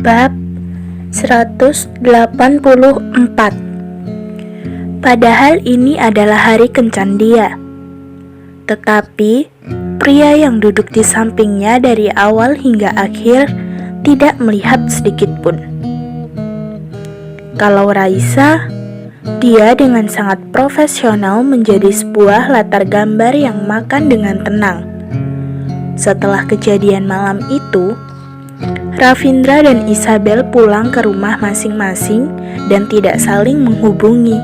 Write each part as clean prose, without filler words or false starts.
Bab 184. Padahal ini adalah hari kencan dia. Tetapi pria yang duduk di sampingnya dari awal hingga akhir tidak melihat sedikit pun. Kalau Raisa, dia dengan sangat profesional menjadi sebuah latar gambar yang makan dengan tenang. Setelah kejadian malam itu, Ravindra dan Isabel pulang ke rumah masing-masing dan tidak saling menghubungi.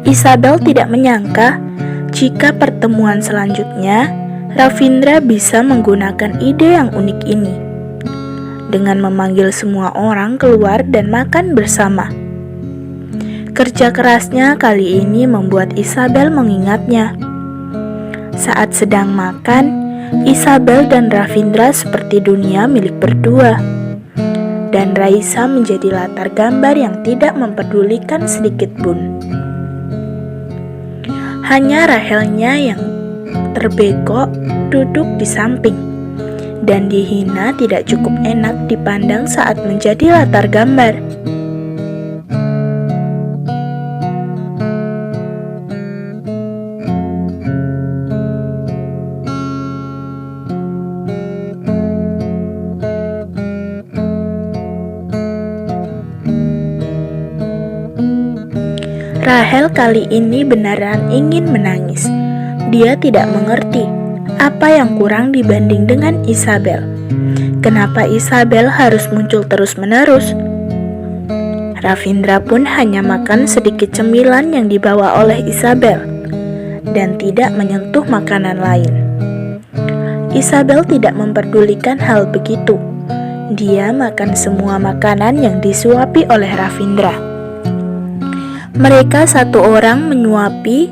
Isabel tidak menyangka jika pertemuan selanjutnya Ravindra bisa menggunakan ide yang unik ini dengan memanggil semua orang keluar dan makan bersama. Kerja kerasnya kali ini membuat Isabel mengingatnya. Saat sedang makan, Isabel dan Ravindra seperti dunia milik berdua, dan Raisa menjadi latar gambar yang tidak mempedulikan sedikit pun. Hanya Rahelnya yang terbengok duduk di samping, dan dihina tidak cukup enak dipandang saat menjadi latar gambar. Rahel kali ini beneran ingin menangis. Dia tidak mengerti apa yang kurang dibanding dengan Isabel. Kenapa Isabel harus muncul terus-menerus? Ravindra pun hanya makan sedikit cemilan yang dibawa oleh Isabel dan tidak menyentuh makanan lain. Isabel tidak memperdulikan hal begitu. Dia makan semua makanan yang disuapi oleh Ravindra. Mereka satu orang menyuapi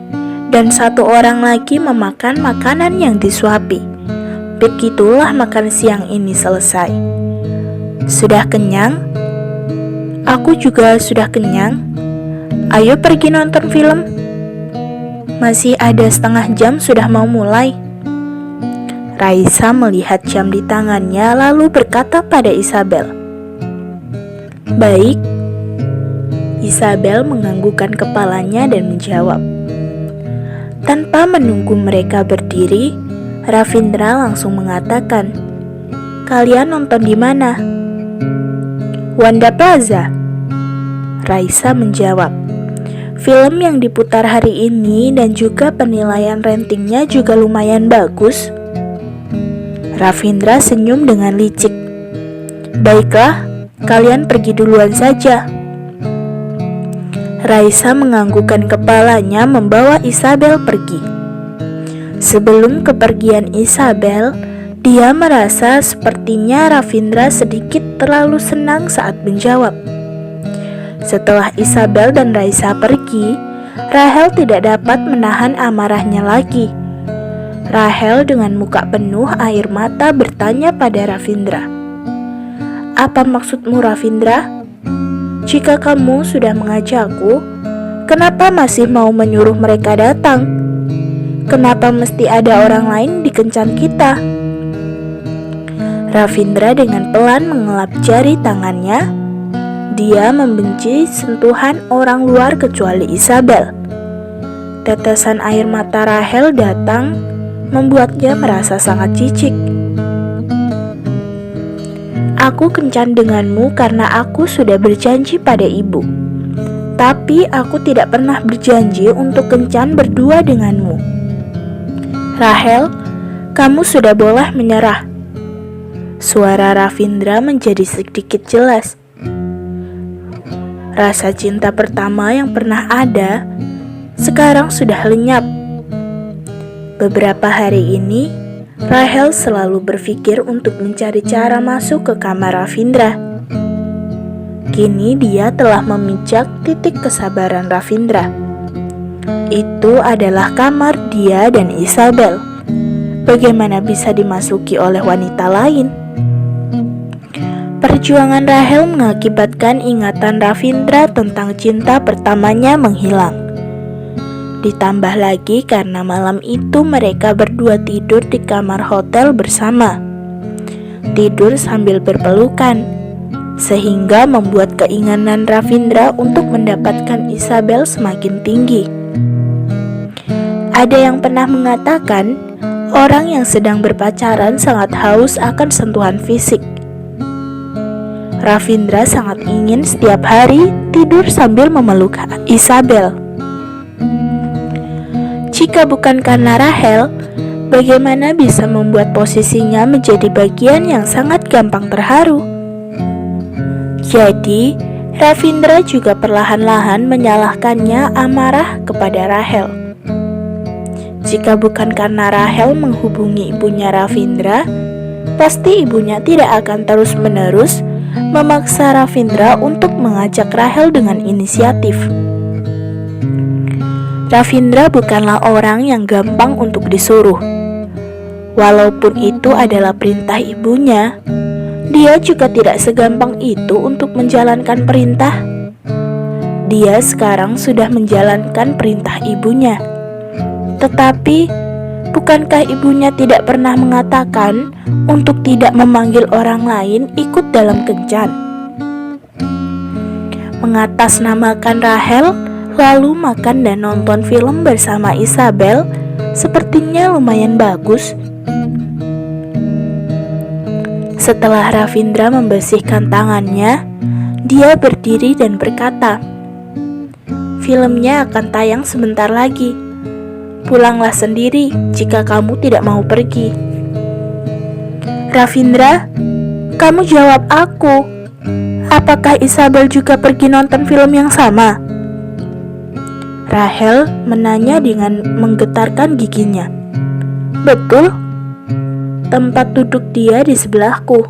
dan satu orang lagi memakan makanan yang disuapi. Begitulah makan siang ini selesai. Sudah kenyang? Aku juga sudah kenyang. Ayo pergi nonton film. Masih ada setengah jam sudah mau mulai. Raisa melihat jam di tangannya lalu berkata pada Isabel, "Baik." Isabel menganggukkan kepalanya dan menjawab. Tanpa menunggu mereka berdiri, Ravindra langsung mengatakan, "Kalian nonton di mana?" "Wanda Plaza." Raisa menjawab. "Film yang diputar hari ini dan juga penilaian ratingnya juga lumayan bagus." Ravindra senyum dengan licik. "Baiklah, kalian pergi duluan saja." Raisa menganggukkan kepalanya membawa Isabel pergi. Sebelum kepergian Isabel, dia merasa sepertinya Ravindra sedikit terlalu senang saat menjawab. Setelah Isabel dan Raisa pergi, Rahel tidak dapat menahan amarahnya lagi. Rahel dengan muka penuh air mata bertanya pada Ravindra, "Apa maksudmu, Ravindra? Jika kamu sudah mengajakku, kenapa masih mau menyuruh mereka datang? Kenapa mesti ada orang lain di kencan kita?" Ravindra dengan pelan mengelap jari tangannya. Dia membenci sentuhan orang luar kecuali Isabel. Tetesan air mata Rahel datang membuatnya merasa sangat jijik. "Aku kencan denganmu karena aku sudah berjanji pada ibu. Tapi aku tidak pernah berjanji untuk kencan berdua denganmu. Rahel, kamu sudah boleh menyerah." Suara Ravindra menjadi sedikit jelas. Rasa cinta pertama yang pernah ada sekarang sudah lenyap. Beberapa hari ini Rahel selalu berpikir untuk mencari cara masuk ke kamar Ravindra. Kini dia telah memijak titik kesabaran Ravindra. Itu adalah kamar dia dan Isabel. Bagaimana bisa dimasuki oleh wanita lain? Perjuangan Rahel mengakibatkan ingatan Ravindra tentang cinta pertamanya menghilang. Ditambah lagi karena malam itu mereka berdua tidur di kamar hotel bersama. tidur sambil berpelukan, sehingga membuat keinginan Ravindra untuk mendapatkan Isabel semakin tinggi. Ada yang pernah mengatakan, orang yang sedang berpacaran sangat haus akan sentuhan fisik. Ravindra sangat ingin setiap hari tidur sambil memeluk Isabel. Jika bukan karena Rahel, bagaimana bisa membuat posisinya menjadi bagian yang sangat gampang terharu? Jadi, Ravindra juga perlahan-lahan menyalahkannya amarah kepada Rahel. Jika bukan karena Rahel menghubungi ibunya Ravindra, pasti ibunya tidak akan terus-menerus memaksa Ravindra untuk mengajak Rahel dengan inisiatif. Ravindra bukanlah orang yang gampang untuk disuruh. Walaupun itu adalah perintah ibunya, dia juga tidak segampang itu untuk menjalankan perintah. Dia sekarang sudah menjalankan perintah ibunya. Tetapi, bukankah ibunya tidak pernah mengatakan untuk tidak memanggil orang lain ikut dalam kencan? Mengatasnamakan Rahel, lalu makan dan nonton film bersama Isabel, sepertinya lumayan bagus. Setelah Ravindra membersihkan tangannya, dia berdiri dan berkata, "Filmnya akan tayang sebentar lagi. Pulanglah sendiri jika kamu tidak mau pergi." "Ravindra, kamu jawab aku. Apakah Isabel juga pergi nonton film yang sama?" Rahel menanya dengan menggetarkan giginya. "Betul. Tempat duduk dia di sebelahku."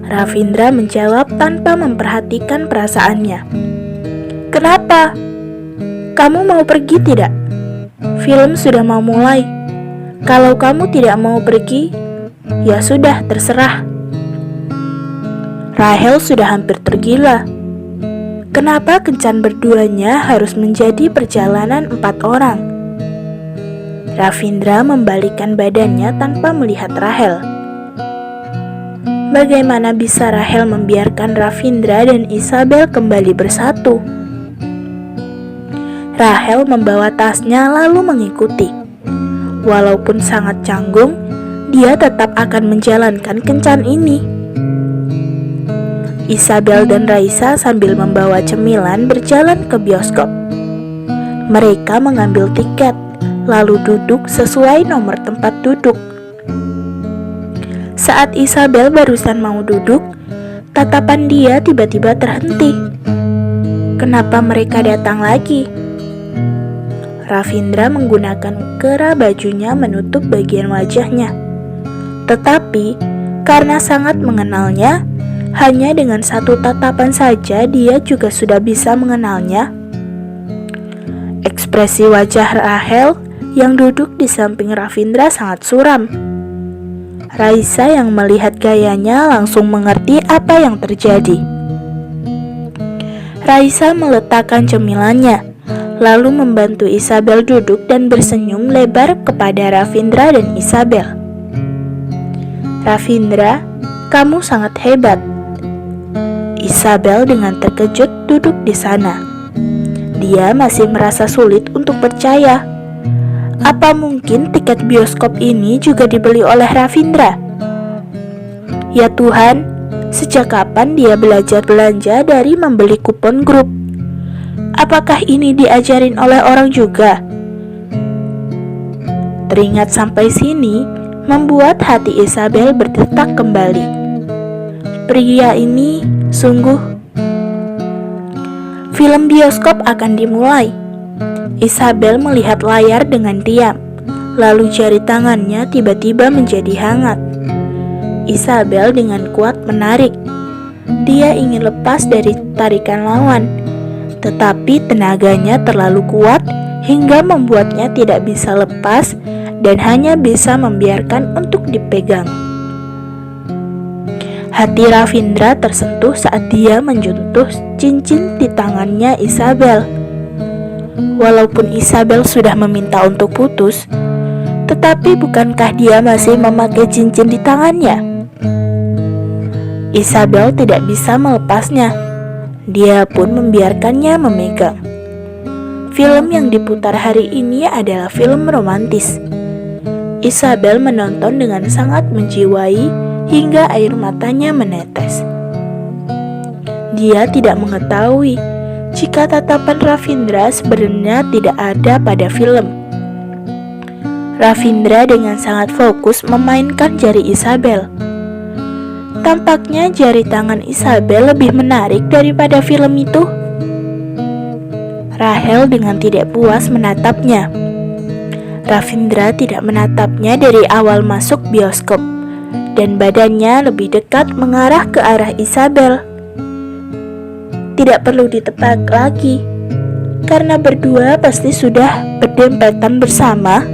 Ravindra menjawab tanpa memperhatikan perasaannya. "Kenapa? Kamu mau pergi tidak? Film sudah mau mulai. Kalau kamu tidak mau pergi, ya sudah, terserah." Rahel sudah hampir tergila. Kenapa kencan berduanya harus menjadi perjalanan 4 orang? Ravindra membalikkan badannya tanpa melihat Rahel. Bagaimana bisa Rahel membiarkan Ravindra dan Isabel kembali bersatu? Rahel membawa tasnya lalu mengikuti. Walaupun sangat canggung, dia tetap akan menjalankan kencan ini. Isabel dan Raisa sambil membawa cemilan berjalan ke bioskop. Mereka mengambil tiket, lalu duduk sesuai nomor tempat duduk. Saat Isabel barusan mau duduk, tatapan dia tiba-tiba terhenti. Kenapa mereka datang lagi? Ravindra menggunakan kera bajunya menutup bagian wajahnya. Tetapi, karena sangat mengenalnya, hanya dengan satu tatapan saja dia juga sudah bisa mengenalnya. Ekspresi wajah Rahel yang duduk di samping Ravindra sangat suram. Raisa yang melihat gayanya langsung mengerti apa yang terjadi. Raisa meletakkan cemilannya, lalu membantu Isabel duduk dan bersenyum lebar kepada Ravindra dan Isabel. "Ravindra, kamu sangat hebat." Isabel dengan terkejut duduk di sana. Dia masih merasa sulit untuk percaya. Apa mungkin tiket bioskop ini juga dibeli oleh Ravindra? Ya Tuhan, sejak kapan dia belajar belanja dari membeli kupon grup? Apakah ini diajarin oleh orang juga? Teringat sampai sini, membuat hati Isabel berdetak kembali. Pria ini sungguh. Film bioskop akan dimulai. Isabel melihat layar dengan diam, lalu jari tangannya tiba-tiba menjadi hangat. Isabel dengan kuat menarik. Dia ingin lepas dari tarikan lawan, tetapi tenaganya terlalu kuat hingga membuatnya tidak bisa lepas dan hanya bisa membiarkan untuk dipegang. Hati Ravindra tersentuh saat dia menyentuh cincin di tangannya Isabel. Walaupun Isabel sudah meminta untuk putus, tetapi bukankah dia masih memakai cincin di tangannya? Isabel tidak bisa melepasnya. Dia pun membiarkannya memegang. Film yang diputar hari ini adalah film romantis. Isabel menonton dengan sangat menjiwai hingga air matanya menetes. Dia tidak mengetahui jika tatapan Ravindra sebenarnya tidak ada pada film. Ravindra dengan sangat fokus memainkan jari Isabel. Tampaknya jari tangan Isabel lebih menarik daripada film itu. Rahel dengan tidak puas menatapnya. Ravindra tidak menatapnya dari awal masuk bioskop, dan badannya lebih dekat mengarah ke arah Isabel. Tidak perlu ditebak lagi, karena berdua pasti sudah berdempetan bersama.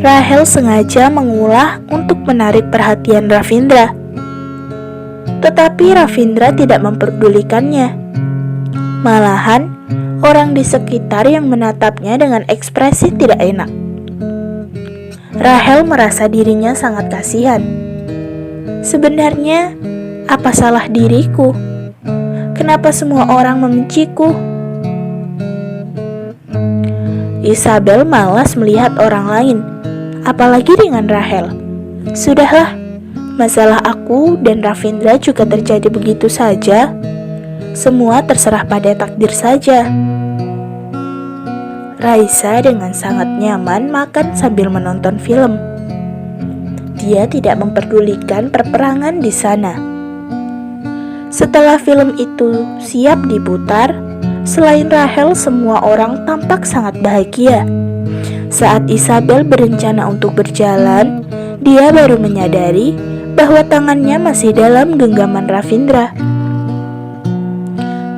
Rahel sengaja mengulah untuk menarik perhatian Ravindra. Tetapi Ravindra tidak memperdulikannya. Malahan, orang di sekitar yang menatapnya dengan ekspresi tidak enak. Rahel merasa dirinya sangat kasihan. Sebenarnya, apa salah diriku? Kenapa semua orang membenciku? Isabel malas melihat orang lain, apalagi dengan Rahel. Sudahlah, masalah aku dan Ravindra juga terjadi begitu saja. Semua terserah pada takdir saja. Raisa dengan sangat nyaman makan sambil menonton film. Dia tidak memperdulikan perperangan di sana. Setelah film itu siap diputar, selain Rahel, semua orang tampak sangat bahagia. Saat Isabel berencana untuk berjalan, dia baru menyadari bahwa tangannya masih dalam genggaman Ravindra.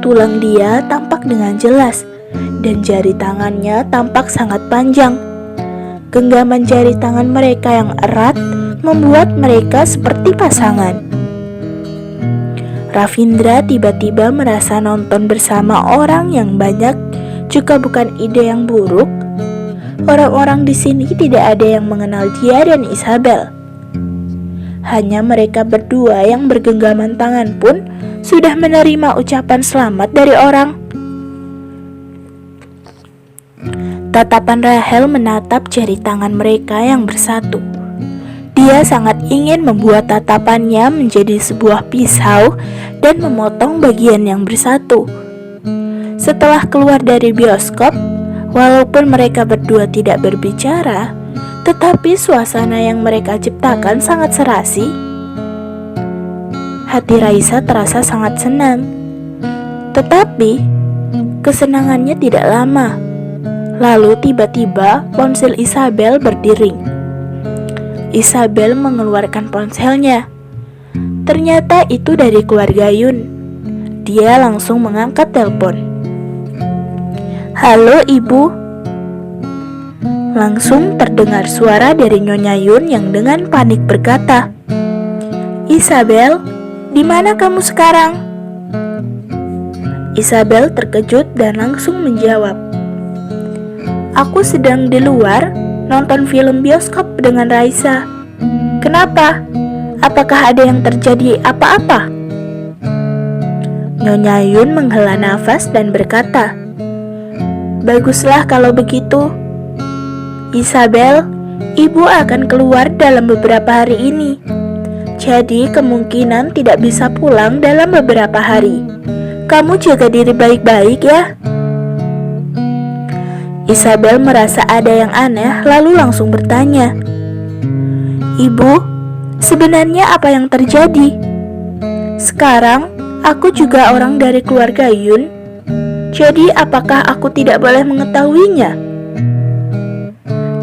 Tulang dia tampak dengan jelas, dan jari tangannya tampak sangat panjang. Genggaman jari tangan mereka yang erat membuat mereka seperti pasangan. Ravindra tiba-tiba merasa nonton bersama orang yang banyak juga bukan ide yang buruk. Orang-orang di sini tidak ada yang mengenal dia dan Isabel. Hanya mereka berdua yang bergenggaman tangan pun sudah menerima ucapan selamat dari orang. Tatapan Rahel menatap jari tangan mereka yang bersatu. Dia sangat ingin membuat tatapannya menjadi sebuah pisau dan memotong bagian yang bersatu. Setelah keluar dari bioskop, walaupun mereka berdua tidak berbicara, tetapi suasana yang mereka ciptakan sangat serasi. Hati Raisa terasa sangat senang. Tetapi, kesenangannya tidak lama. Lalu tiba-tiba ponsel Isabel berdering. Isabel mengeluarkan ponselnya. Ternyata itu dari keluarga Yun. Dia langsung mengangkat telepon. "Halo, Ibu." Langsung terdengar suara dari Nyonya Yun yang dengan panik berkata, "Isabel, di mana kamu sekarang?" Isabel terkejut dan langsung menjawab, "Aku sedang di luar nonton film bioskop dengan Raisa." "Kenapa? Apakah ada yang terjadi apa-apa?" Nyonya Yun menghela nafas dan berkata, "Baguslah kalau begitu. Isabel, Ibu akan keluar dalam beberapa hari ini. Jadi kemungkinan tidak bisa pulang dalam beberapa hari. Kamu jaga diri baik-baik ya." Isabel merasa ada yang aneh lalu langsung bertanya, "Ibu, sebenarnya apa yang terjadi? Sekarang aku juga orang dari keluarga Yun. Jadi apakah aku tidak boleh mengetahuinya?"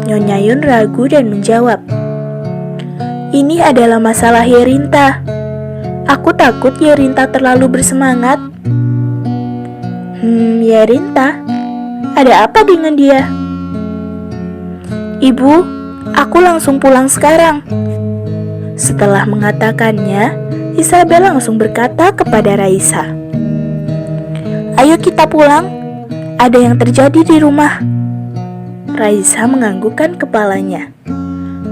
Nyonya Yun ragu dan menjawab, "Ini adalah masalah Yerinta. Aku takut Yerinta terlalu bersemangat." Yerinta? Ada apa dengan dia?" "Ibu, aku langsung pulang sekarang." Setelah mengatakannya, Isabel langsung berkata kepada Raisa, "Ayo kita pulang. Ada yang terjadi di rumah." Raisa menganggukkan kepalanya.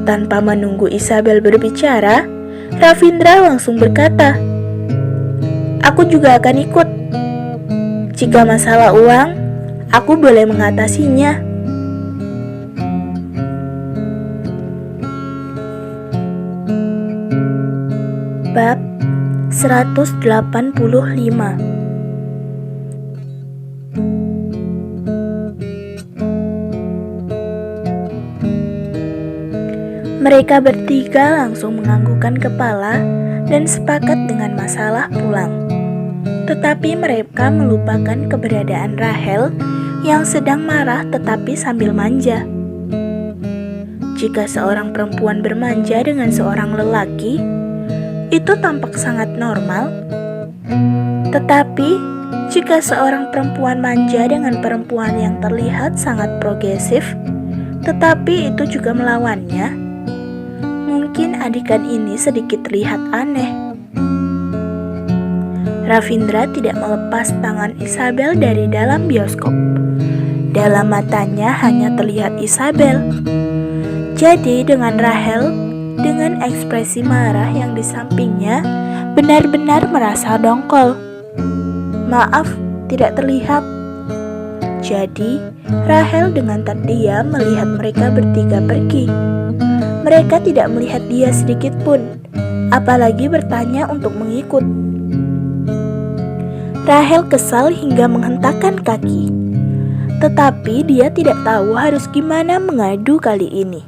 Tanpa menunggu Isabel berbicara, Ravindra langsung berkata, "Aku juga akan ikut. Jika masalah uang, aku boleh mengatasinya." Bab 185. Mereka bertiga langsung menganggukkan kepala dan sepakat dengan masalah pulang. Tetapi mereka melupakan keberadaan Rahel yang sedang marah tetapi sambil manja. Jika seorang perempuan bermanja dengan seorang lelaki, itu tampak sangat normal. Tetapi jika seorang perempuan manja dengan perempuan yang terlihat sangat progresif, tetapi itu juga melawannya, mungkin adegan ini sedikit terlihat aneh. Ravindra tidak melepas tangan Isabel dari dalam bioskop. Dalam matanya hanya terlihat Isabel. Jadi dengan Rahel, dengan ekspresi marah yang di sampingnya, benar-benar merasa dongkol. "Maaf, tidak terlihat." Jadi Rahel dengan terdiam melihat mereka bertiga pergi. Mereka tidak melihat dia sedikit pun, apalagi bertanya untuk mengikut. Rahel kesal hingga menghentakkan kaki. Tetapi dia tidak tahu harus gimana mengadu kali ini.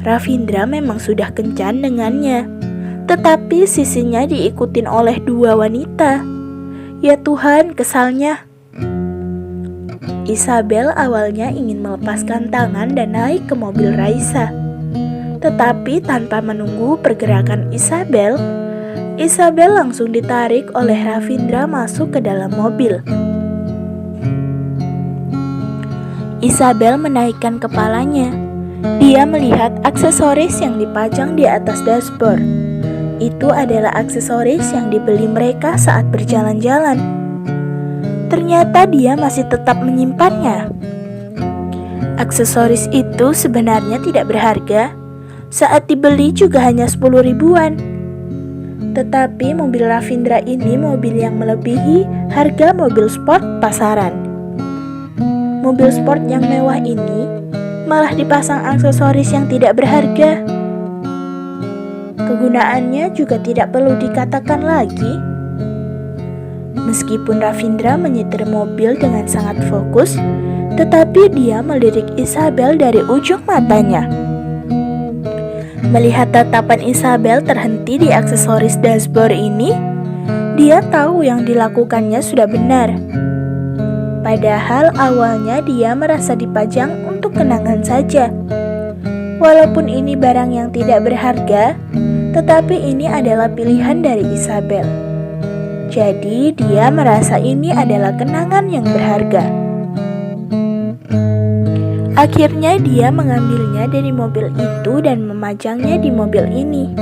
Ravindra memang sudah kencan dengannya, tetapi sisinya diikutin oleh dua wanita. Ya Tuhan, kesalnya. Isabel awalnya ingin melepaskan tangan dan naik ke mobil Raisa. Tetapi tanpa menunggu pergerakan Isabel langsung ditarik oleh Ravindra masuk ke dalam mobil. Isabel menaikkan kepalanya. Dia melihat aksesoris yang dipajang di atas dashboard. Itu adalah aksesoris yang dibeli mereka saat berjalan-jalan. Ternyata dia masih tetap menyimpannya. Aksesoris itu sebenarnya tidak berharga. Saat dibeli juga hanya 10 ribuan. Tetapi mobil Ravindra ini mobil yang melebihi harga mobil sport pasaran. Mobil sport yang mewah ini malah dipasang aksesoris yang tidak berharga. Kegunaannya juga tidak perlu dikatakan lagi. Meskipun Ravindra menyetir mobil dengan sangat fokus, tetapi dia melirik Isabel dari ujung matanya. Melihat tatapan Isabel terhenti di aksesoris dashboard ini, dia tahu yang dilakukannya sudah benar. Padahal awalnya dia merasa dipajang untuk kenangan saja. Walaupun ini barang yang tidak berharga, tetapi ini adalah pilihan dari Isabel. Jadi dia merasa ini adalah kenangan yang berharga. Akhirnya dia mengambilnya dari mobil itu dan memajangnya di mobil ini.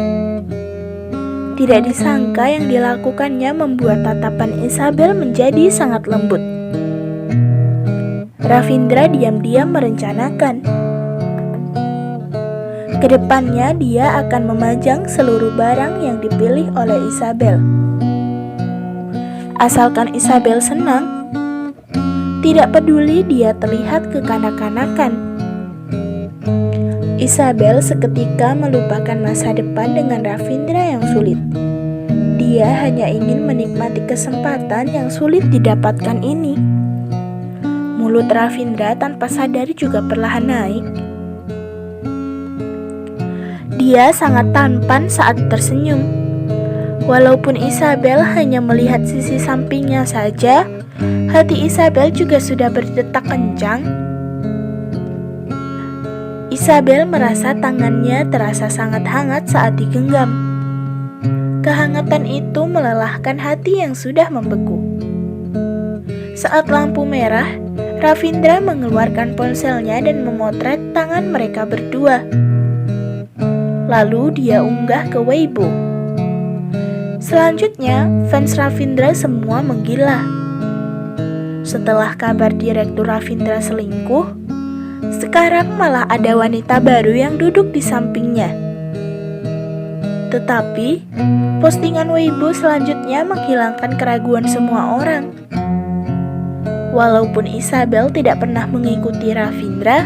Tidak disangka yang dilakukannya membuat tatapan Isabel menjadi sangat lembut. Ravindra diam-diam merencanakan. Kedepannya dia akan memajang seluruh barang yang dipilih oleh Isabel. Asalkan Isabel senang, tidak peduli dia terlihat kekanak-kanakan. Isabel seketika melupakan masa depan dengan Ravindra yang sulit. Dia hanya ingin menikmati kesempatan yang sulit didapatkan ini. Mulut Ravindra tanpa sadar juga perlahan naik. Dia sangat tampan saat tersenyum. Walaupun Isabel hanya melihat sisi sampingnya saja, hati Isabel juga sudah berdetak kencang. Isabel merasa tangannya terasa sangat hangat saat digenggam. Kehangatan itu melelahkan hati yang sudah membeku. Saat lampu merah, Ravindra mengeluarkan ponselnya dan memotret tangan mereka berdua. Lalu dia unggah ke Weibo. Selanjutnya, fans Ravindra semua menggila. Setelah kabar direktur Ravindra selingkuh, sekarang malah ada wanita baru yang duduk di sampingnya. Tetapi, postingan Weibo selanjutnya menghilangkan keraguan semua orang. Walaupun Isabel tidak pernah mengikuti Ravindra,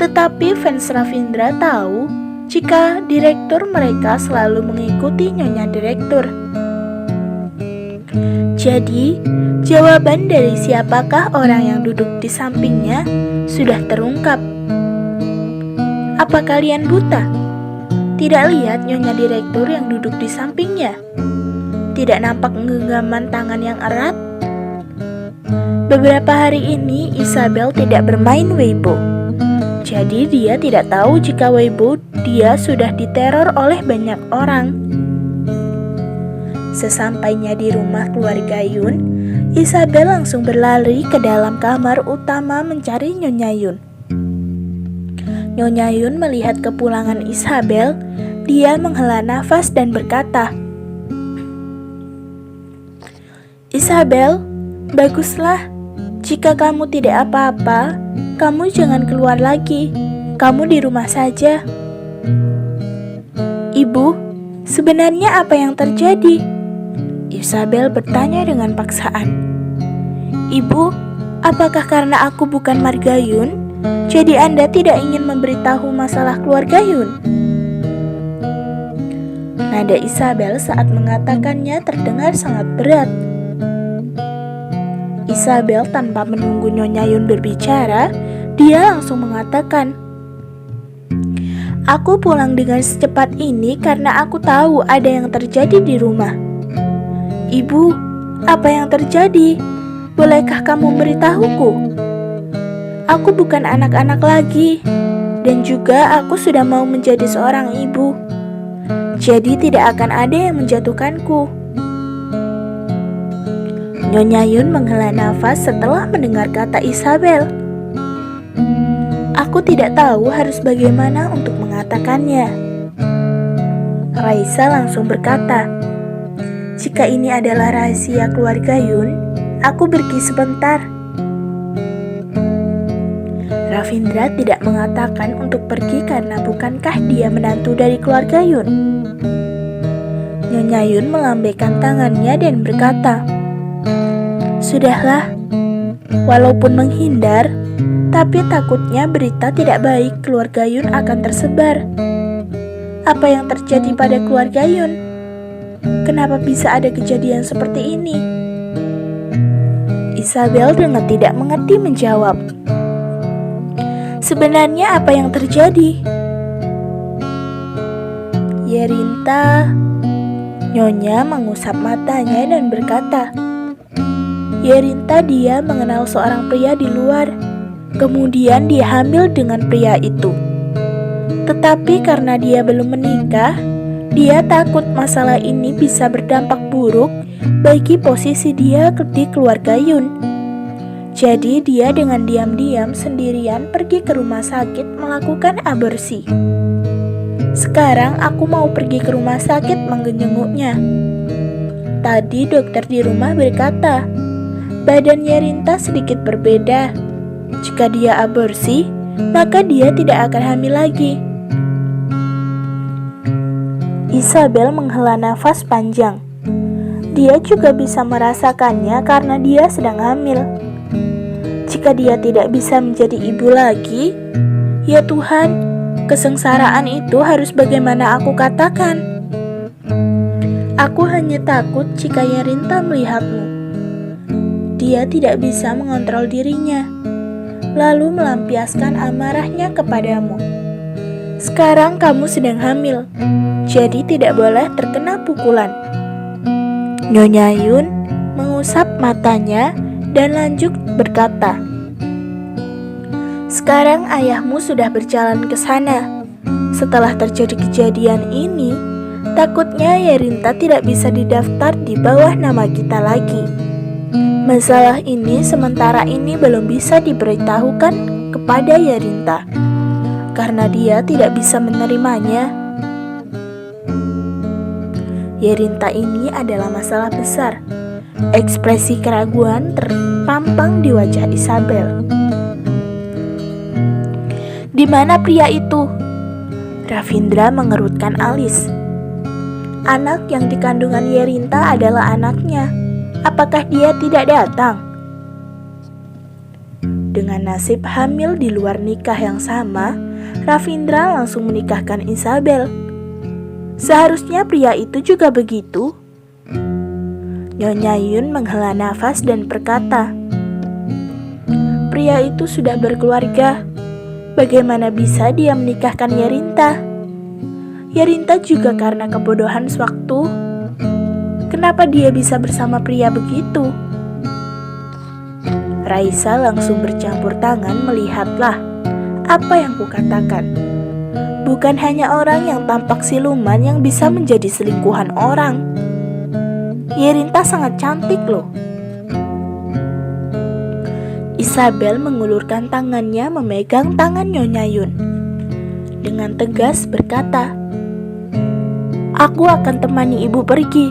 tetapi fans Ravindra tahu jika direktur mereka selalu mengikuti Nyonya Direktur. Jadi, jawaban dari siapakah orang yang duduk di sampingnya sudah terungkap. Apa kalian buta? Tidak lihat Nyonya Direktur yang duduk di sampingnya? Tidak nampak genggaman tangan yang erat? Beberapa hari ini Isabel tidak bermain Weibo. Jadi dia tidak tahu jika Weibo dia sudah diteror oleh banyak orang. Sesampainya di rumah keluarga Yun, Isabel langsung berlari ke dalam kamar utama mencari Nyonya Yun. Nyonya Yun melihat kepulangan Isabel, dia menghela nafas dan berkata, "Isabel, baguslah. Jika kamu tidak apa-apa, kamu jangan keluar lagi. Kamu di rumah saja." "Ibu, sebenarnya apa yang terjadi?" Isabel bertanya dengan paksaan. "Ibu, apakah karena aku bukan marga Yun, jadi Anda tidak ingin memberitahu masalah keluarga Yun?" Nada Isabel saat mengatakannya terdengar sangat berat. Isabel tanpa menunggu Nyonya Yun berbicara, dia langsung mengatakan, "Aku pulang dengan secepat ini karena aku tahu ada yang terjadi di rumah." "Ibu, apa yang terjadi? Bolehkah kamu memberitahuku? Aku bukan anak-anak lagi, dan juga aku sudah mau menjadi seorang ibu. Jadi tidak akan ada yang menjatuhkanku." Nyonya Yun menghela nafas setelah mendengar kata Isabel. "Aku tidak tahu harus bagaimana untuk mengatakannya." Raisa langsung berkata, "Jika ini adalah rahasia keluarga Yun, aku pergi sebentar." Ravindra tidak mengatakan untuk pergi karena bukankah dia menantu dari keluarga Yun. Nyonya Yun melambaikan tangannya dan berkata, "Sudahlah, walaupun menghindar, tapi takutnya berita tidak baik keluarga Yun akan tersebar. Apa yang terjadi pada keluarga Yun? Kenapa bisa ada kejadian seperti ini?" Isabel dengan tidak mengerti menjawab, "Sebenarnya apa yang terjadi?" "Yerinta," Nyonya mengusap matanya dan berkata, "Yerinta dia mengenal seorang pria di luar. Kemudian dia hamil dengan pria itu. Tetapi karena dia belum menikah, dia takut masalah ini bisa berdampak buruk bagi posisi dia di keluarga Yun. Jadi dia dengan diam-diam sendirian pergi ke rumah sakit melakukan aborsi. Sekarang aku mau pergi ke rumah sakit menjenguknya. Tadi dokter di rumah berkata, badan Yerinta sedikit berbeda. Jika dia aborsi, maka dia tidak akan hamil lagi." Isabel menghela nafas panjang. Dia juga bisa merasakannya karena dia sedang hamil. Jika dia tidak bisa menjadi ibu lagi, ya Tuhan, kesengsaraan itu harus bagaimana aku katakan. Aku hanya takut jika Yerinta melihatmu. Dia tidak bisa mengontrol dirinya, lalu melampiaskan amarahnya kepadamu. Sekarang kamu sedang hamil, jadi tidak boleh terkena pukulan." Nyonya Yun mengusap matanya dan lanjut berkata, "Sekarang ayahmu sudah berjalan ke sana. Setelah terjadi kejadian ini, takutnya Yerinta tidak bisa didaftar di bawah nama kita lagi. Masalah ini sementara ini belum bisa diberitahukan kepada Yerinta, karena dia tidak bisa menerimanya. Yerinta ini adalah masalah besar." Ekspresi keraguan terpampang di wajah Isabel. "Di mana pria itu?" Ravindra mengerutkan alis. Anak yang dikandungan Yerinta adalah anaknya. Apakah dia tidak datang? Dengan nasib hamil di luar nikah yang sama, Ravindra langsung menikahkan Isabel. Seharusnya pria itu juga begitu. Nyonya Yun menghela nafas dan berkata, "Pria itu sudah berkeluarga. Bagaimana bisa dia menikahkan Yerinta? Yerinta juga karena kebodohan sewaktu. Kenapa dia bisa bersama pria begitu?" Raisa langsung bercampur tangan melihatlah apa yang kukatakan. Bukan hanya orang yang tampak siluman yang bisa menjadi selingkuhan orang. Yerinta sangat cantik loh. Isabel mengulurkan tangannya memegang tangan Nyonya Yun. Dengan tegas berkata, "Aku akan temani ibu pergi.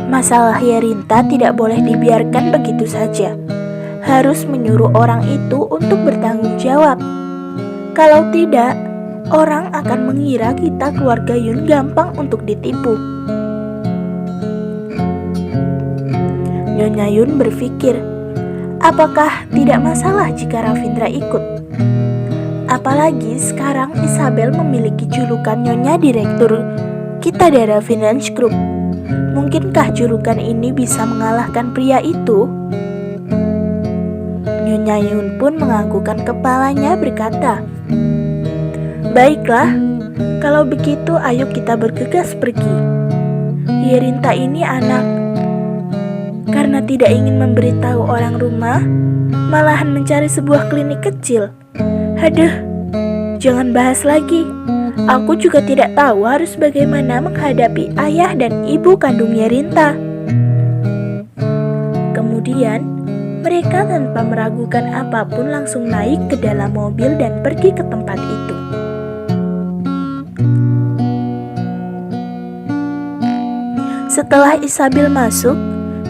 Masalah Yerinta tidak boleh dibiarkan begitu saja. Harus menyuruh orang itu untuk bertanggung jawab. Kalau tidak, orang akan mengira kita keluarga Yun gampang untuk ditipu." Nyonya Yun berpikir, apakah tidak masalah jika Ravindra ikut? Apalagi sekarang Isabel memiliki julukan Nyonya Direktur Kitadara Finance Group. Mungkinkah julukan ini bisa mengalahkan pria itu? Nyonya Yun pun menganggukkan kepalanya berkata, "Baiklah, kalau begitu ayo kita bergegas pergi. Yerinta ini anak. Karena tidak ingin memberitahu orang rumah, malahan mencari sebuah klinik kecil. Aduh, jangan bahas lagi. Aku juga tidak tahu harus bagaimana menghadapi ayah dan ibu kandung Yerinta." Kemudian, mereka tanpa meragukan apapun langsung naik ke dalam mobil dan pergi ke tempat itu. Setelah Isabel masuk,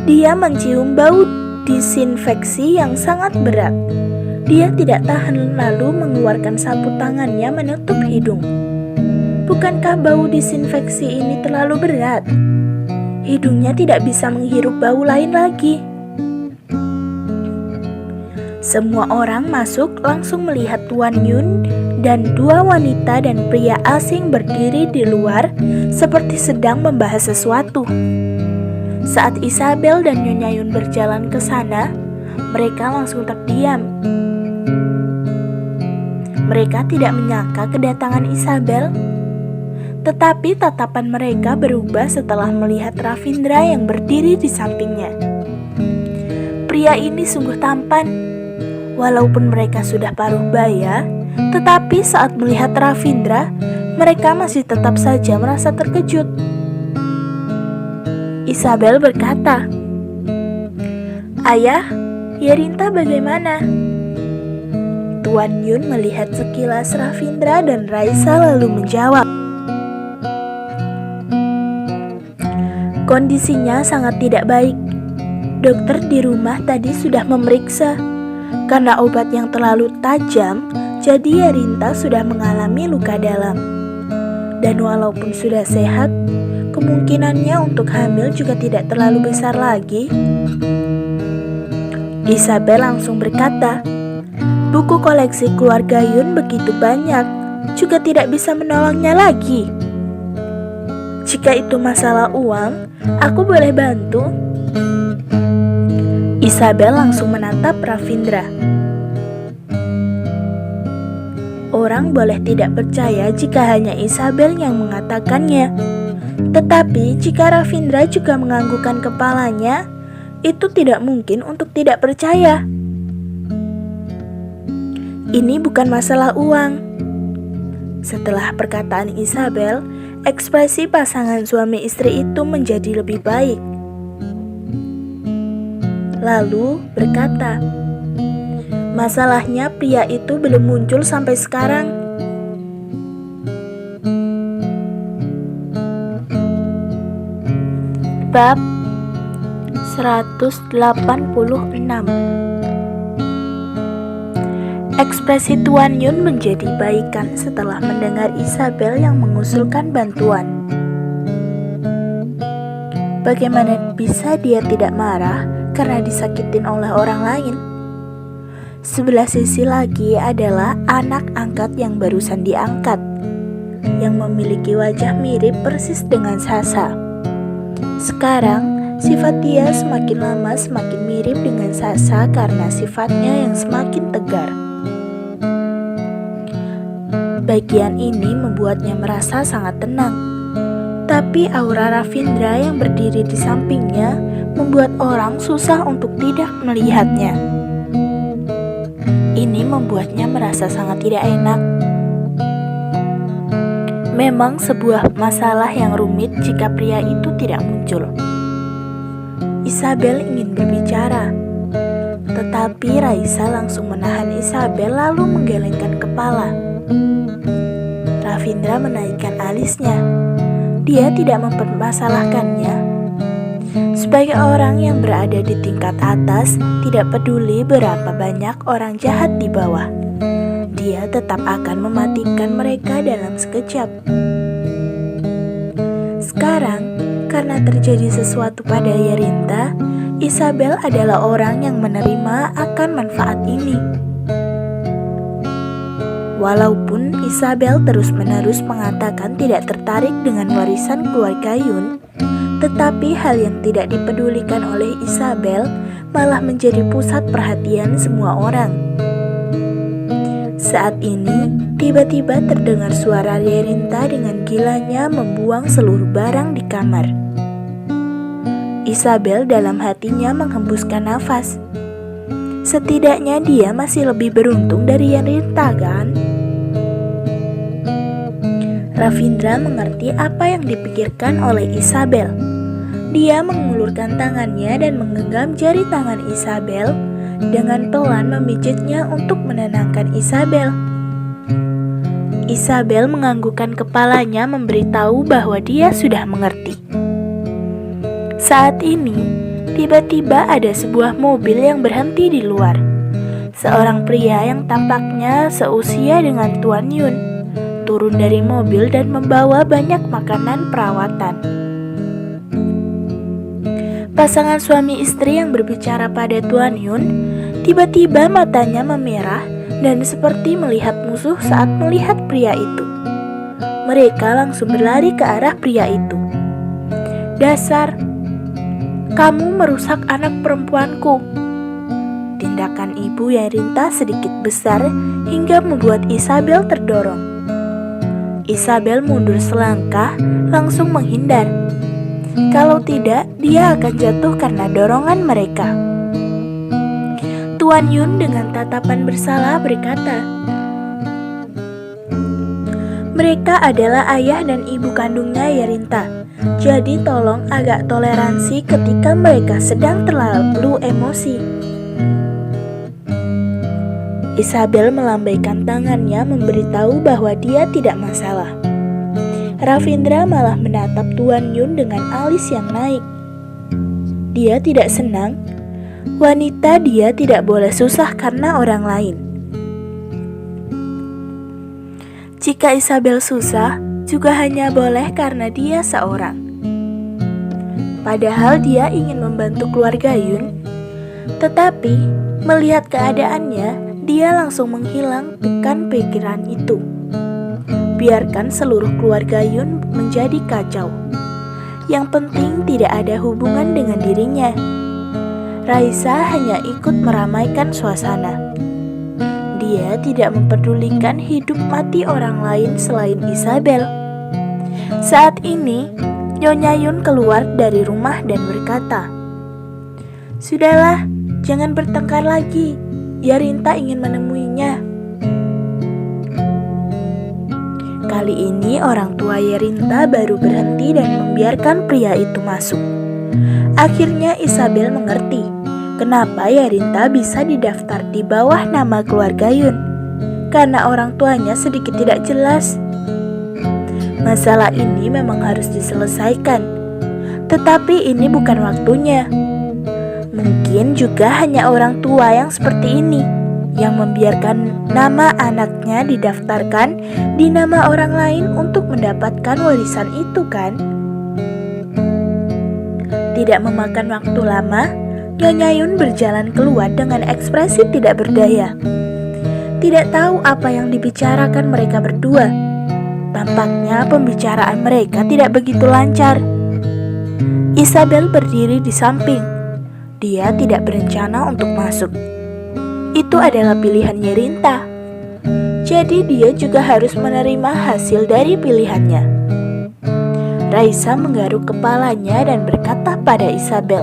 dia mencium bau disinfeksi yang sangat berat. Dia tidak tahan lalu mengeluarkan sapu tangannya menutup hidung. Bukankah bau disinfeksi ini terlalu berat? Hidungnya tidak bisa menghirup bau lain lagi. Semua orang masuk langsung melihat Tuan Yun dan dua wanita dan pria asing berdiri di luar seperti sedang membahas sesuatu. Saat Isabel dan Nyonya Yun berjalan ke sana, mereka langsung terdiam. Mereka tidak menyangka kedatangan Isabel, tetapi tatapan mereka berubah setelah melihat Ravindra yang berdiri di sampingnya. Pria ini sungguh tampan. Walaupun mereka sudah paruh baya, tetapi saat melihat Ravindra, mereka masih tetap saja merasa terkejut. Isabel berkata, "Ayah, Yerinta bagaimana?" Tuan Yun melihat sekilas Ravindra dan Raisa lalu menjawab, "Kondisinya sangat tidak baik. Dokter di rumah tadi sudah memeriksa. Karena obat yang terlalu tajam, jadi Yerinta sudah mengalami luka dalam. Dan walaupun sudah sehat, kemungkinannya untuk hamil juga tidak terlalu besar lagi." Isabel langsung berkata, "Buku koleksi keluarga Yun begitu banyak, juga tidak bisa menolongnya lagi. Jika itu masalah uang, aku boleh bantu." Isabel langsung menatap Ravindra. Orang boleh tidak percaya jika hanya Isabel yang mengatakannya. Tetapi jika Ravindra juga menganggukkan kepalanya, itu tidak mungkin untuk tidak percaya. Ini bukan masalah uang. Setelah perkataan Isabel, ekspresi pasangan suami istri itu menjadi lebih baik. Lalu berkata, "Masalahnya pria itu belum muncul sampai sekarang." Bab 186. Ekspresi Tuan Yun menjadi baikan setelah mendengar Isabel yang mengusulkan bantuan. Bagaimana bisa dia tidak marah karena disakitin oleh orang lain? Sebelah sisi lagi adalah anak angkat yang barusan diangkat, yang memiliki wajah mirip persis dengan Sasha. Sekarang, sifat dia semakin lama semakin mirip dengan Sasha karena sifatnya yang semakin tegar. Bagian ini membuatnya merasa sangat tenang. Tapi aura Ravindra yang berdiri di sampingnya membuat orang susah untuk tidak melihatnya. Ini membuatnya merasa sangat tidak enak. Memang sebuah masalah yang rumit jika pria itu tidak muncul. Isabel ingin berbicara, tetapi Raisa langsung menahan Isabel lalu menggelengkan kepala. Ravindra menaikkan alisnya. Dia tidak mempermasalahkannya. Sebagai orang yang berada di tingkat atas, tidak peduli berapa banyak orang jahat di bawah, dia tetap akan mematikan mereka dalam sekejap. Sekarang, karena terjadi sesuatu pada Yerinta, Isabel adalah orang yang menerima akan manfaat ini. Walaupun Isabel terus-menerus mengatakan tidak tertarik dengan warisan keluarga Yun, tetapi hal yang tidak dipedulikan oleh Isabel malah menjadi pusat perhatian semua orang. Saat ini, tiba-tiba terdengar suara Yerinta dengan gilanya membuang seluruh barang di kamar. Isabel dalam hatinya menghembuskan nafas. Setidaknya dia masih lebih beruntung dari Yerinta, kan? Ravindra mengerti apa yang dipikirkan oleh Isabel. Dia mengulurkan tangannya dan menggenggam jari tangan Isabel dengan pelan memijitnya untuk menenangkan Isabel. Isabel menganggukkan kepalanya memberitahu bahwa dia sudah mengerti. Saat ini, tiba-tiba ada sebuah mobil yang berhenti di luar. Seorang pria yang tampaknya seusia dengan Tuan Yun turun dari mobil dan membawa banyak makanan perawatan. Pasangan suami istri yang berbicara pada Tuan Yun, tiba-tiba matanya memerah dan seperti melihat musuh saat melihat pria itu. Mereka langsung berlari ke arah pria itu. "Dasar, kamu merusak anak perempuanku." Tindakan ibu Yerinta sedikit besar hingga membuat Isabel terdorong. Isabel mundur selangkah, langsung menghindar. Kalau tidak, dia akan jatuh karena dorongan mereka. Tuan Yun dengan tatapan bersalah berkata, "Mereka adalah ayah dan ibu kandungnya Yerinta. Jadi tolong agak toleransi ketika mereka sedang terlalu emosi." Isabel melambaikan tangannya memberitahu bahwa dia tidak masalah. Ravindra malah menatap Tuan Yun dengan alis yang naik. Dia tidak senang. Wanita dia tidak boleh susah karena orang lain. Jika Isabel susah, juga hanya boleh karena dia seorang. Padahal dia ingin membantu keluarga Yun. Tetapi, melihat keadaannya, dia langsung menghilangkan pikiran itu. Biarkan seluruh keluarga Yun menjadi kacau. Yang penting tidak ada hubungan dengan dirinya. Raisa hanya ikut meramaikan suasana. Dia tidak mempedulikan hidup mati orang lain selain Isabel. Saat ini, Nyonya Yun keluar dari rumah dan berkata, "Sudahlah, jangan bertengkar lagi. Yerinta ingin menemuinya." Kali ini orang tua Yerinta baru berhenti dan membiarkan pria itu masuk. Akhirnya Isabel mengerti kenapa Yerinta bisa didaftar di bawah nama keluarga Yun. Karena orang tuanya sedikit tidak jelas. Masalah ini memang harus diselesaikan, tetapi ini bukan waktunya. Mungkin juga hanya orang tua yang seperti ini yang membiarkan nama anaknya didaftarkan di nama orang lain untuk mendapatkan warisan itu, kan? Tidak memakan waktu lama, Nyonya Yun berjalan keluar dengan ekspresi tidak berdaya. Tidak tahu apa yang dibicarakan mereka berdua. Tampaknya pembicaraan mereka tidak begitu lancar. Isabel berdiri di samping. Dia tidak berencana untuk masuk. Itu adalah pilihan Yerinta. Jadi dia juga harus menerima hasil dari pilihannya. Raisa menggaruk kepalanya dan berkata pada Isabel,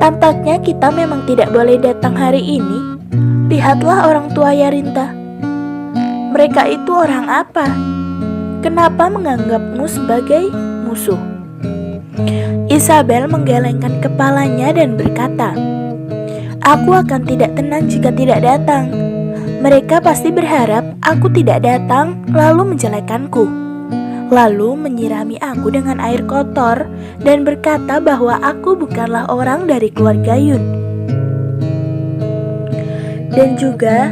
"Tampaknya kita memang tidak boleh datang hari ini. Lihatlah orang tua Yerinta. Mereka itu orang apa? Kenapa menganggapmu sebagai musuh?" Isabel menggelengkan kepalanya dan berkata, "Aku akan tidak tenang jika tidak datang. Mereka pasti berharap aku tidak datang lalu menjelekanku. Lalu menyirami aku dengan air kotor dan berkata bahwa aku bukanlah orang dari keluarga Yun. Dan juga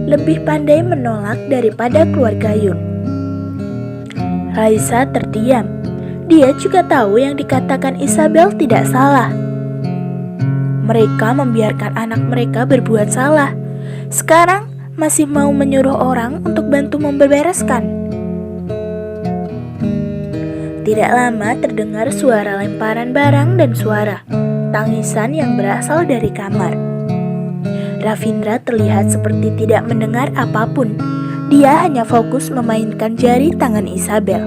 lebih pandai menolak daripada keluarga Yun." Raisa terdiam. Dia juga tahu yang dikatakan Isabel tidak salah. Mereka membiarkan anak mereka berbuat salah. Sekarang masih mau menyuruh orang untuk bantu membereskan. Tidak lama terdengar suara lemparan barang dan suara tangisan yang berasal dari kamar. Ravindra terlihat seperti tidak mendengar apapun. Dia hanya fokus memainkan jari tangan Isabel.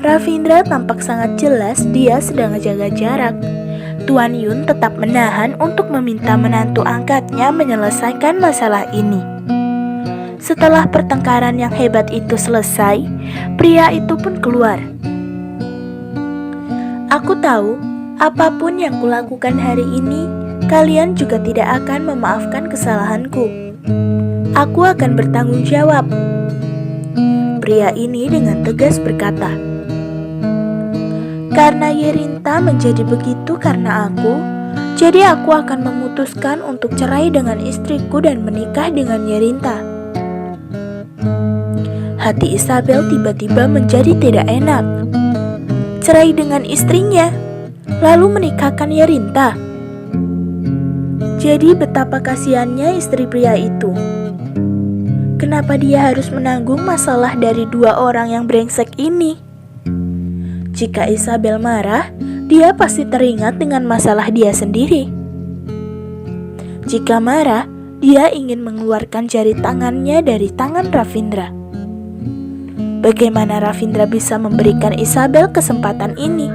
Ravindra tampak sangat jelas dia sedang jaga jarak. Tuan Yun tetap menahan untuk meminta menantu angkatnya menyelesaikan masalah ini. Setelah pertengkaran yang hebat itu selesai, pria itu pun keluar. "Aku tahu, apapun yang kulakukan hari ini, kalian juga tidak akan memaafkan kesalahanku. Aku akan bertanggung jawab." Pria ini dengan tegas berkata, "Karena Yerinta menjadi begitu karena aku, jadi aku akan memutuskan untuk cerai dengan istriku dan menikah dengan Yerinta." Hati Isabel tiba-tiba menjadi tidak enak. Cerai dengan istrinya, lalu menikahkan Yerinta. Jadi betapa kasihannya istri pria itu. Kenapa dia harus menanggung masalah dari dua orang yang brengsek ini? Jika Isabel marah, dia pasti teringat dengan masalah dia sendiri. Jika marah, dia ingin mengeluarkan jari tangannya dari tangan Ravindra. Bagaimana Ravindra bisa memberikan Isabel kesempatan ini?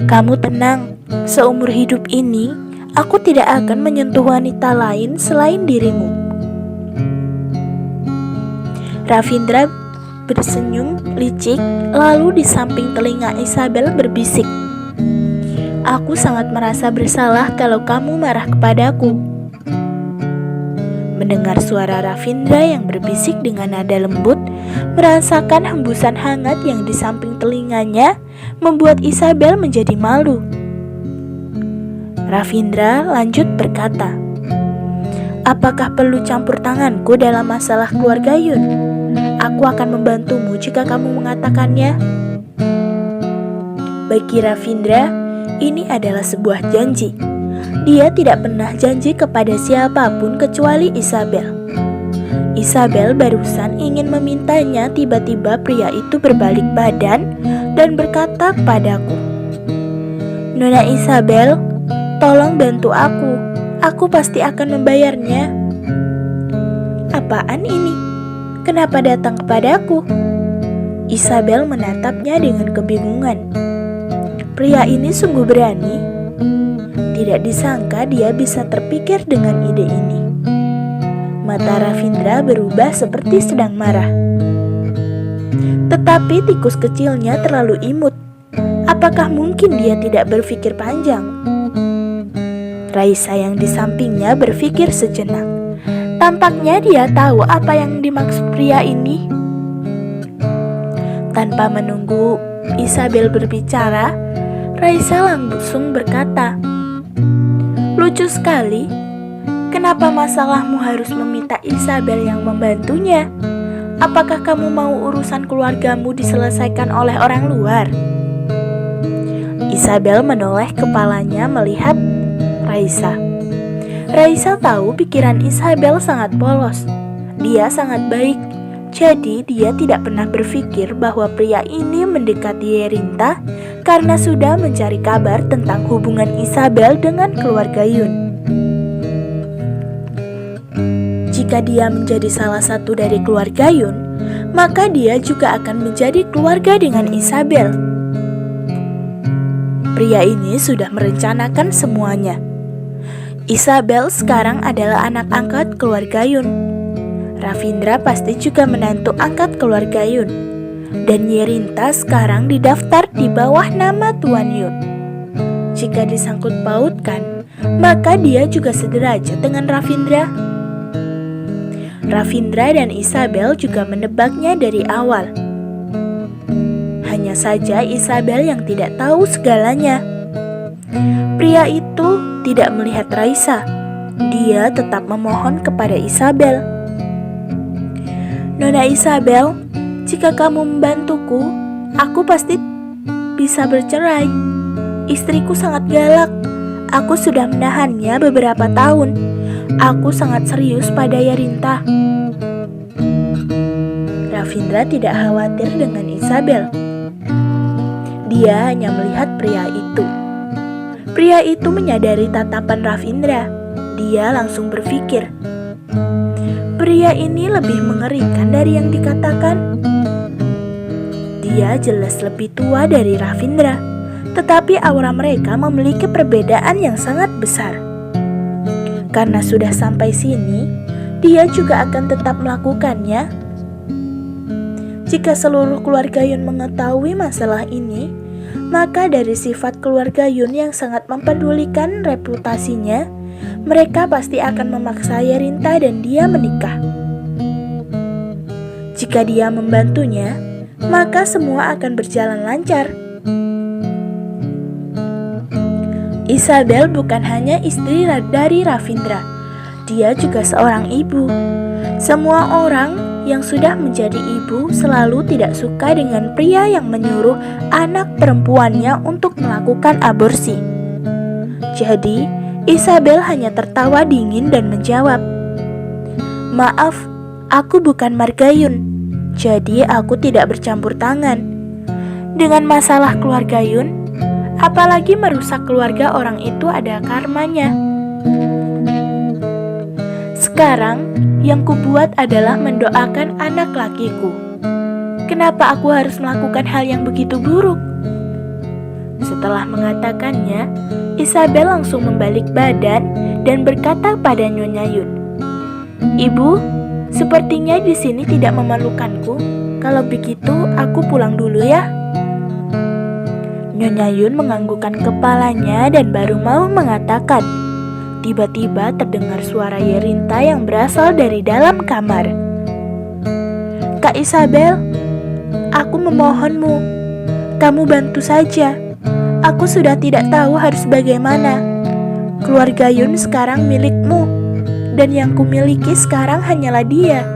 "Kamu tenang, seumur hidup ini, aku tidak akan menyentuh wanita lain selain dirimu." Ravindra bersenyum licik, lalu di samping telinga Isabel berbisik, "Aku sangat merasa bersalah kalau kamu marah kepadaku." Mendengar suara Ravindra yang berbisik dengan nada lembut, merasakan hembusan hangat yang di samping telinganya, membuat Isabel menjadi malu. Ravindra lanjut berkata, "Apakah perlu campur tanganku dalam masalah keluarga Yun? Aku akan membantumu jika kamu mengatakannya." Bagi Ravindra, ini adalah sebuah janji. Dia tidak pernah janji kepada siapapun kecuali Isabel. Isabel barusan ingin memintanya, tiba-tiba pria itu berbalik badan dan berkata padaku, "Nona Isabel, tolong bantu aku. Aku pasti akan membayarnya." "Apaan ini? Kenapa datang kepadaku?" Isabel menatapnya dengan kebingungan. Pria ini sungguh berani. Tidak disangka dia bisa terpikir dengan ide ini. Mata Ravindra berubah seperti sedang marah. Tetapi tikus kecilnya terlalu imut. Apakah mungkin dia tidak berpikir panjang? Raisa yang di sampingnya berpikir sejenak. Tampaknya dia tahu apa yang dimaksud pria ini. Tanpa menunggu Isabel berbicara, Raisa langsung berkata, "Lucu sekali. Kenapa masalahmu harus meminta Isabel yang membantunya? Apakah kamu mau urusan keluargamu diselesaikan oleh orang luar?" Isabel menoleh kepalanya melihat Raisa. Raisa tahu pikiran Isabel sangat polos. Dia sangat baik, jadi dia tidak pernah berpikir bahwa pria ini mendekati Yerinta karena sudah mencari kabar tentang hubungan Isabel dengan keluarga Yun. Jika dia menjadi salah satu dari keluarga Yun, maka dia juga akan menjadi keluarga dengan Isabel. Pria ini sudah merencanakan semuanya. Isabel sekarang adalah anak angkat keluarga Yun. Ravindra pasti juga menantu angkat keluarga Yun. Dan Yerinta sekarang didaftar di bawah nama Tuan Yun. Jika disangkut pautkan, maka dia juga sederajat dengan Ravindra. Ravindra dan Isabel juga menebaknya dari awal. Hanya saja Isabel yang tidak tahu segalanya. Pria itu tidak melihat Raisa. Dia tetap memohon kepada Isabel. "Nona Isabel, jika kamu membantuku, aku pasti bisa bercerai. Istriku sangat galak. Aku sudah menahannya beberapa tahun. Aku sangat serius pada Yerinta." Ravindra tidak khawatir dengan Isabel. Dia hanya melihat pria itu. Pria itu menyadari tatapan Ravindra. Dia langsung berpikir, pria ini lebih mengerikan dari yang dikatakan. Dia jelas lebih tua dari Ravindra, tetapi aura mereka memiliki perbedaan yang sangat besar. Karena sudah sampai sini, dia juga akan tetap melakukannya. Jika seluruh keluarga Yun mengetahui masalah ini, maka dari sifat keluarga Yun yang sangat mempedulikan reputasinya, mereka pasti akan memaksa Yerinta dan dia menikah. Jika dia membantunya, maka semua akan berjalan lancar. Isabel bukan hanya istri dari Ravindra, dia juga seorang ibu. Semua orang yang sudah menjadi ibu selalu tidak suka dengan pria yang menyuruh anak perempuannya untuk melakukan aborsi. Jadi, Isabel hanya tertawa dingin dan menjawab, "Maaf, aku bukan marga Yun, jadi aku tidak bercampur tangan dengan masalah keluarga Yun. Apalagi merusak keluarga orang itu ada karmanya. Sekarang, yang kubuat adalah mendoakan anak lakiku. Kenapa aku harus melakukan hal yang begitu buruk?" Setelah mengatakannya, Isabel langsung membalik badan dan berkata pada Nyonya Yun, "Ibu, sepertinya di sini tidak memerlukanku. Kalau begitu, aku pulang dulu ya." Nyonya Yun menganggukkan kepalanya dan baru mau mengatakan, tiba-tiba terdengar suara Yerinta yang berasal dari dalam kamar. "Kak Isabel, aku memohonmu, kamu bantu saja. Aku sudah tidak tahu harus bagaimana. Keluarga Yun sekarang milikmu, dan yang kumiliki sekarang hanyalah dia.